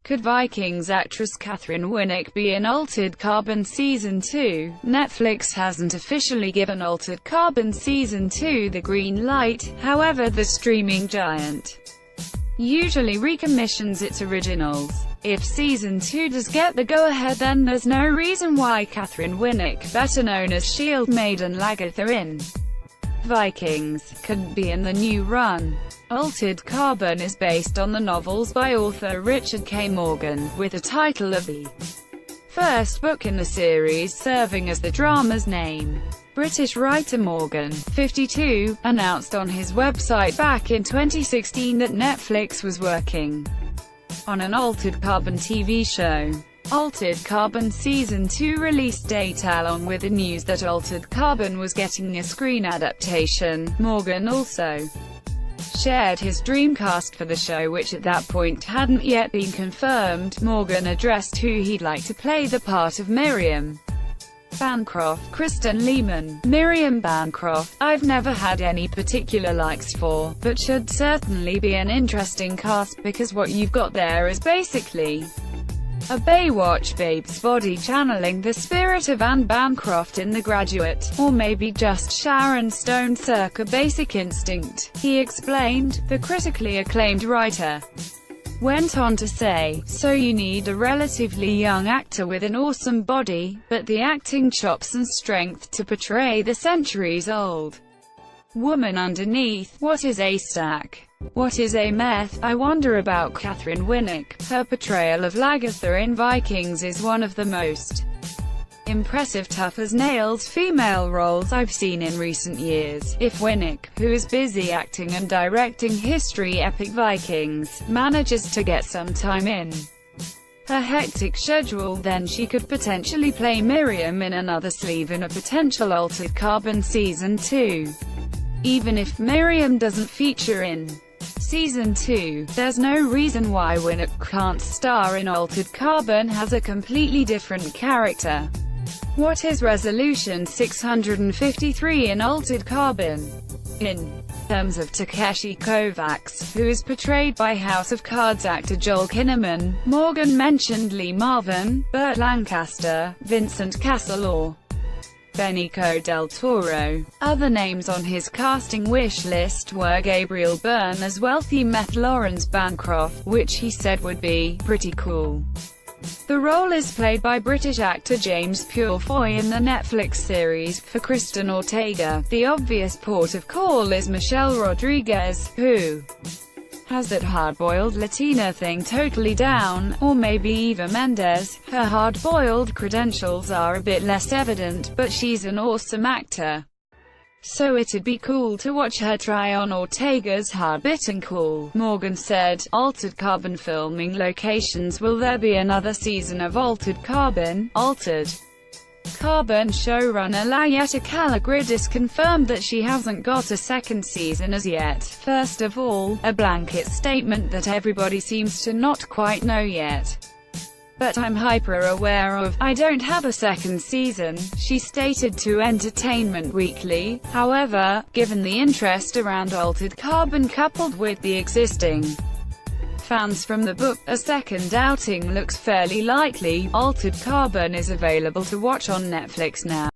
Could Vikings actress Katheryn Winnick be in Altered Carbon Season 2? Netflix hasn't officially given Altered Carbon Season 2 the green light, however the streaming giant usually recommissions its originals. If Season 2 does get the go-ahead, then there's no reason why Katheryn Winnick, better known as S.H.I.E.L.D. maiden Lagertha in Vikings, couldn't be in the new run. Altered Carbon is based on the novels by author Richard K. Morgan, with the title of the first book in the series serving as the drama's name. British writer Morgan, 52, announced on his website back in 2016 that Netflix was working on an Altered Carbon TV show. Altered Carbon Season 2 release date. Along with the news that Altered Carbon was getting a screen adaptation, Morgan also shared his dream cast for the show, which at that point hadn't yet been confirmed. Morgan addressed who he'd like to play the part of Miriam Bancroft. Kristen Lehman. Miriam Bancroft, I've never had any particular likes for, but should certainly be an interesting cast, because what you've got there is basically a Baywatch babe's body channeling the spirit of Anne Bancroft in The Graduate, or maybe just Sharon Stone circa Basic Instinct, he explained. The critically acclaimed writer went on to say, so you need a relatively young actor with an awesome body, but the acting chops and strength to portray the centuries-old woman underneath. What is a stack? What is a meth? I wonder about Katheryn Winnick. Her portrayal of Lagertha in Vikings is one of the most impressive tough-as-nails female roles I've seen in recent years. If Winnick, who is busy acting and directing history epic Vikings, manages to get some time in her hectic schedule, then she could potentially play Miriam in another sleeve in a potential Altered Carbon Season 2. Even if Miriam doesn't feature in Season 2, there's no reason why Winnick can't star in Altered Carbon as a completely different character. What is Resolution 653 in Altered Carbon? In terms of Takeshi Kovacs, who is portrayed by House of Cards actor Joel Kinnaman, Morgan mentioned Lee Marvin, Burt Lancaster, Vincent Cassel or Benicio del Toro. Other names on his casting wish list were Gabriel Byrne as wealthy meth Lawrence Bancroft, which he said would be pretty cool. The role is played by British actor James Purefoy in the Netflix series. For Kristen Ortega, the obvious port of call is Michelle Rodriguez, who has that hard-boiled Latina thing totally down, or maybe Eva Mendes. Her hard-boiled credentials are a bit less evident, but she's an awesome actor, so it'd be cool to watch her try on Ortega's hard-bitten cool. Morgan said, Altered Carbon filming locations. Will there be another season of Altered Carbon? Altered Carbon showrunner Layetta Kalogridis confirmed that she hasn't got a second season as yet. First of all, a blanket statement that everybody seems to not quite know yet, but I'm hyper-aware of. I don't have a second season, she stated to Entertainment Weekly. However, given the interest around Altered Carbon coupled with the existing fans from the book, a second outing looks fairly likely. Altered Carbon is available to watch on Netflix now.